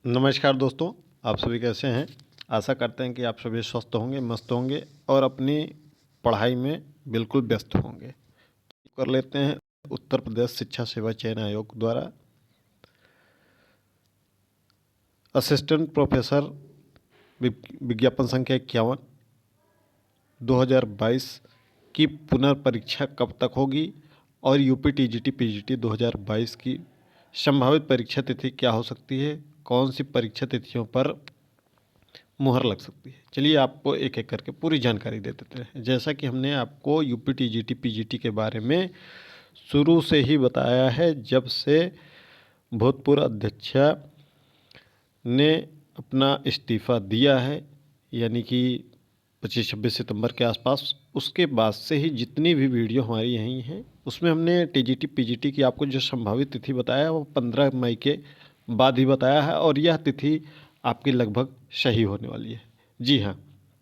नमस्कार दोस्तों, आप सभी कैसे हैं। आशा करते हैं कि आप सभी स्वस्थ होंगे, मस्त होंगे और अपनी पढ़ाई में बिल्कुल व्यस्त होंगे। कर लेते हैं उत्तर प्रदेश शिक्षा सेवा चयन आयोग द्वारा असिस्टेंट प्रोफेसर विज्ञापन संख्या 51 2022 की पुनर्परीक्षा कब तक होगी और यूपी टीजीटी पीजीटी 2022 की संभावित परीक्षा तिथि क्या हो सकती है, कौन सी परीक्षा तिथियों पर मुहर लग सकती है। चलिए आपको एक एक करके पूरी जानकारी दे देते हैं। जैसा कि हमने आपको यूपी टीजीटी पीजीटी के बारे में शुरू से ही बताया है, जब से भूतपूर्व अध्यक्षा ने अपना इस्तीफ़ा दिया है, यानी कि 25-26 सितंबर के आसपास, उसके बाद से ही जितनी भी वीडियो हमारी यहीं हैं उसमें हमने टीजीटी पीजीटी की आपको जो संभावित तिथि बताया है वो 15 मई के बाद ही बताया है और यह तिथि आपकी लगभग सही होने वाली है। जी हाँ,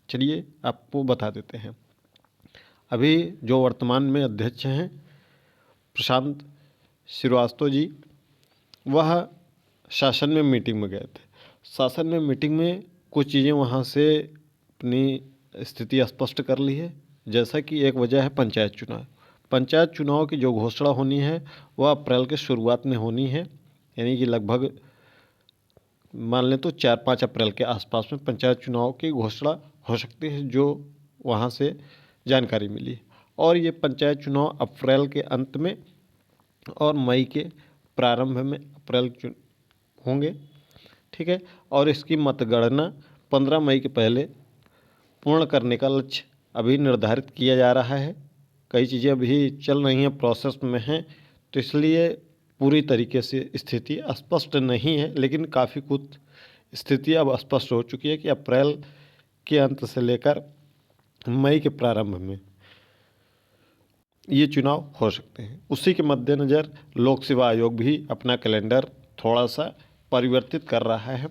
चलिए आपको बता देते हैं। अभी जो वर्तमान में अध्यक्ष हैं प्रशांत श्रीवास्तव जी, वह शासन में मीटिंग में गए थे। शासन में मीटिंग में कुछ चीज़ें वहाँ से अपनी स्थिति स्पष्ट कर ली है। जैसा कि एक वजह है पंचायत चुनाव। पंचायत चुनाव की जो घोषणा होनी है वह अप्रैल के शुरुआत में होनी है, यानी कि लगभग मान लें तो 4-5 अप्रैल के आसपास में पंचायत चुनाव की घोषणा हो सकती है, जो वहाँ से जानकारी मिली। और ये पंचायत चुनाव अप्रैल के अंत में और मई के प्रारंभ में होंगे, ठीक है। और इसकी मतगणना 15 मई के पहले पूर्ण करने का लक्ष्य अभी निर्धारित किया जा रहा है। कई चीज़ें अभी चल रही हैं, प्रोसेस में हैं, तो इसलिए पूरी तरीके से स्थिति स्पष्ट नहीं है, लेकिन काफ़ी कुछ स्थिति अब स्पष्ट हो चुकी है कि अप्रैल के अंत से लेकर मई के प्रारंभ में ये चुनाव हो सकते हैं। उसी के मद्देनज़र लोक सेवा आयोग भी अपना कैलेंडर थोड़ा सा परिवर्तित कर रहा है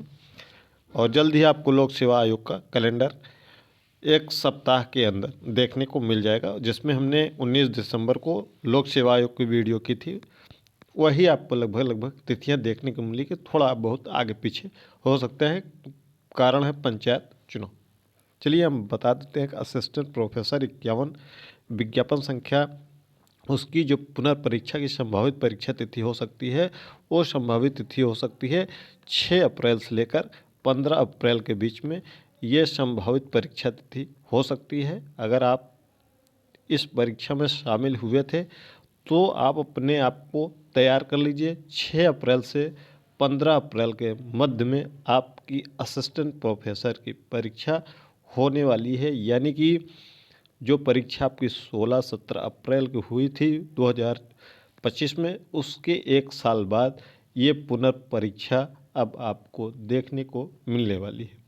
और जल्द ही आपको लोक सेवा आयोग का कैलेंडर एक सप्ताह के अंदर देखने को मिल जाएगा। जिसमें हमने 19 दिसंबर को लोक सेवा आयोग की वीडियो की थी, वही आपको लगभग तिथियां देखने को मिली कि थोड़ा बहुत आगे पीछे हो सकता है, कारण है पंचायत चुनाव। चलिए हम बता देते हैं कि असिस्टेंट प्रोफेसर 51 विज्ञापन संख्या, उसकी जो पुनर्परीक्षा की संभावित परीक्षा तिथि हो सकती है वो संभावित तिथि हो सकती है 6 अप्रैल से लेकर 15 अप्रैल के बीच में। ये संभावित परीक्षा तिथि हो सकती है। अगर आप इस परीक्षा में शामिल हुए थे तो आप अपने आप को तैयार कर लीजिए। 6 अप्रैल से 15 अप्रैल के मध्य में आपकी असिस्टेंट प्रोफेसर की परीक्षा होने वाली है, यानी कि जो परीक्षा आपकी 16-17 अप्रैल की हुई थी 2025 में, उसके एक साल बाद ये पुनर्परीक्षा अब आपको देखने को मिलने वाली है।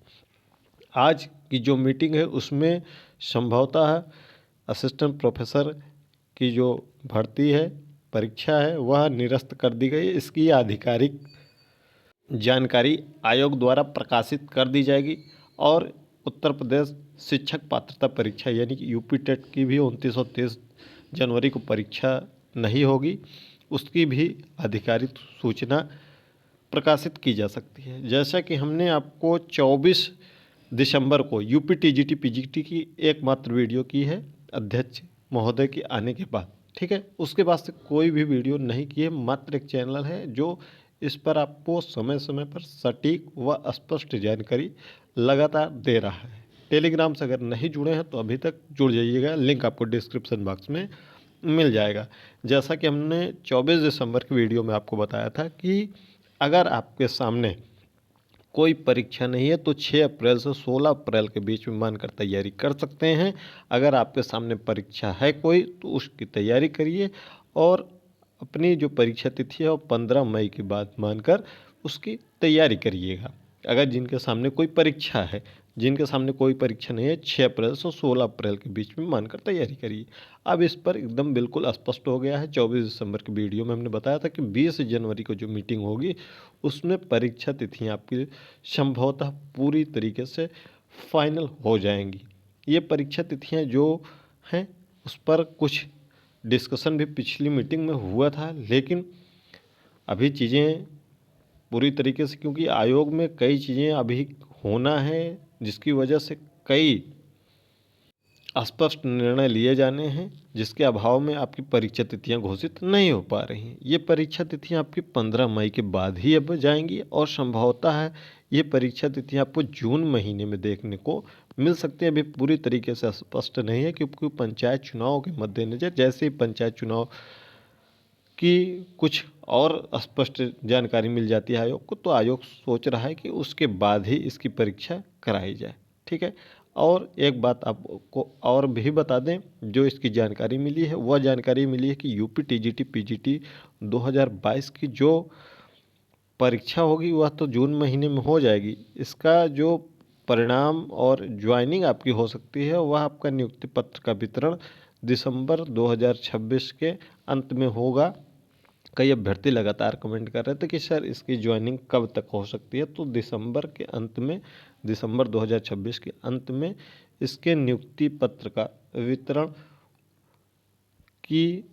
आज की जो मीटिंग है उसमें संभवतः असिस्टेंट प्रोफेसर की जो भर्ती है, परीक्षा है, वह निरस्त कर दी गई। इसकी आधिकारिक जानकारी आयोग द्वारा प्रकाशित कर दी जाएगी और उत्तर प्रदेश शिक्षक पात्रता परीक्षा यानी कि यूपी टेट की भी 29 और 30 जनवरी को परीक्षा नहीं होगी, उसकी भी आधिकारिक सूचना प्रकाशित की जा सकती है। जैसा कि हमने आपको 24 दिसंबर को यूपी टीजीटी पीजीटी की एकमात्र वीडियो की है अध्यक्ष महोदय के आने के बाद, ठीक है। उसके बाद से कोई भी वीडियो नहीं की है, मात्र एक चैनल है जो इस पर आपको समय समय पर सटीक व स्पष्ट जानकारी लगातार दे रहा है। टेलीग्राम से अगर नहीं जुड़े हैं तो अभी तक जुड़ जाइएगा, लिंक आपको डिस्क्रिप्शन बॉक्स में मिल जाएगा। जैसा कि हमने 24 दिसंबर की वीडियो में आपको बताया था कि अगर आपके सामने कोई परीक्षा नहीं है तो 6 अप्रैल से 16 अप्रैल के बीच में मानकर तैयारी कर सकते हैं। अगर आपके सामने परीक्षा है कोई तो उसकी तैयारी करिए और अपनी जो परीक्षा तिथि है वो 15 मई के बाद मानकर उसकी तैयारी करिएगा। अगर जिनके सामने कोई परीक्षा है, जिनके सामने कोई परीक्षा नहीं है, 6 अप्रैल से 16 अप्रैल के बीच में मानकर तैयारी करिए। अब इस पर एकदम बिल्कुल स्पष्ट हो गया है। 24 दिसंबर की वीडियो में हमने बताया था कि 20 जनवरी को जो मीटिंग होगी उसमें परीक्षा तिथियाँ आपकी संभवतः पूरी तरीके से फाइनल हो जाएंगी। ये परीक्षा तिथियाँ जो हैं उस पर कुछ डिस्कशन भी पिछली मीटिंग में हुआ था, लेकिन अभी चीज़ें पूरी तरीके से, क्योंकि आयोग में कई चीज़ें अभी होना है जिसकी वजह से कई स्पष्ट निर्णय लिए जाने हैं, जिसके अभाव में आपकी परीक्षा तिथियां घोषित नहीं हो पा रही हैं। ये परीक्षा तिथियां आपकी 15 मई के बाद ही अब जाएंगी और संभवतः है ये परीक्षा तिथियां आपको जून महीने में देखने को मिल सकती हैं। अभी पूरी तरीके से स्पष्ट नहीं है, क्योंकि पंचायत चुनाव के मद्देनज़र जैसे ही पंचायत चुनाव की कुछ और स्पष्ट जानकारी मिल जाती है आयोग को, तो आयोग सोच रहा है कि उसके बाद ही इसकी परीक्षा कराई जाए। ठीक है। और एक बात आपको और भी बता दें, जो इसकी जानकारी मिली है वह जानकारी मिली है कि यूपी टीजीटी पीजीटी 2022 की जो परीक्षा होगी वह तो जून महीने में हो जाएगी। इसका जो परिणाम और ज्वाइनिंग आपकी हो सकती है वह आपका नियुक्ति पत्र का वितरण दिसंबर 2026 के अंत में होगा। कई अभ्यर्थी लगातार कमेंट कर रहे थे कि सर इसकी ज्वाइनिंग कब तक हो सकती है, तो दिसंबर के अंत में, दिसंबर 2026 के अंत में इसके नियुक्ति पत्र का वितरण की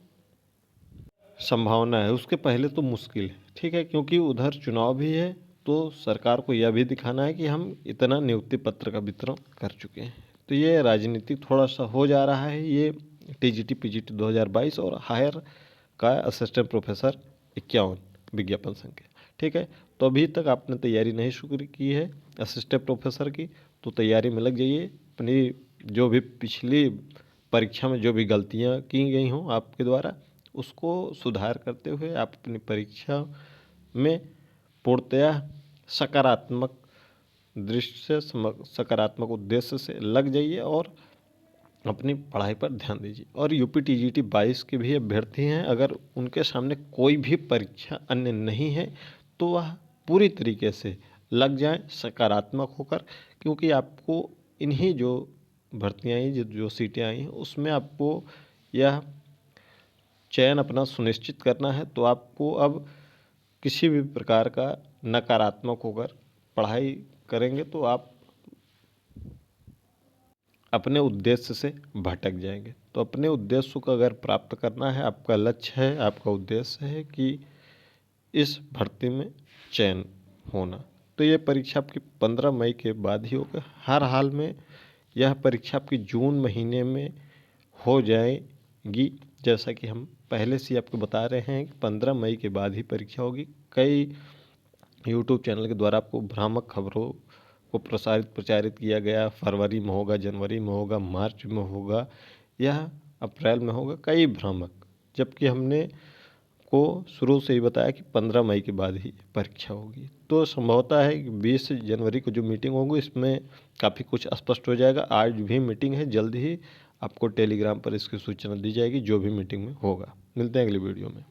संभावना है। उसके पहले तो मुश्किल है। ठीक है, क्योंकि उधर चुनाव भी है, तो सरकार को यह भी दिखाना है कि हम इतना नियुक्ति पत्र का वितरण कर चुके हैं। तो ये राजनीतिक थोड़ा सा हो जा रहा है ये टीजीटी पीजीटी 2022 और हायर का असिस्टेंट प्रोफेसर 51 विज्ञापन संख्या। ठीक है, तो अभी तक आपने तैयारी नहीं शुरू की है असिस्टेंट प्रोफेसर की, तो तैयारी में लग जाइए। अपनी जो भी पिछली परीक्षा में जो भी गलतियां की गई हों आपके द्वारा, उसको सुधार करते हुए आप अपनी परीक्षा में पूर्णतया सकारात्मक दृष्टि से, सकारात्मक उद्देश्य से लग जाइए और अपनी पढ़ाई पर ध्यान दीजिए। और यूपी टीजीटी 22 के भी अभ्यर्थी हैं, अगर उनके सामने कोई भी परीक्षा अन्य नहीं है तो वह पूरी तरीके से लग जाएं सकारात्मक होकर, क्योंकि आपको इन्हीं जो भर्तियाँ आई, जो सीटें आई हैं, उसमें आपको यह चयन अपना सुनिश्चित करना है। तो आपको अब किसी भी प्रकार का नकारात्मक होकर पढ़ाई करेंगे तो आप अपने उद्देश्य से भटक जाएंगे। तो अपने उद्देश्य को अगर प्राप्त करना है, आपका लक्ष्य है, आपका उद्देश्य है कि इस भर्ती में चयन होना, तो ये परीक्षा आपकी 15 मई के बाद ही होगा। हर हाल में यह परीक्षा आपकी जून महीने में हो जाएगी, जैसा कि हम पहले से आपको बता रहे हैं कि 15 मई के बाद ही परीक्षा होगी। कई यूट्यूब चैनल के द्वारा आपको भ्रामक खबरों को प्रचारित किया गया, फरवरी में होगा, जनवरी में होगा, मार्च में होगा या अप्रैल में होगा, कई भ्रामक, जबकि हमने को शुरू से ही बताया कि 15 मई के बाद ही परीक्षा होगी। तो संभवतः है कि 20 जनवरी को जो मीटिंग होगी इसमें काफ़ी कुछ स्पष्ट हो जाएगा। आज भी मीटिंग है, जल्द ही आपको टेलीग्राम पर इसकी सूचना दी जाएगी जो भी मीटिंग में होगा। मिलते हैं अगली वीडियो में।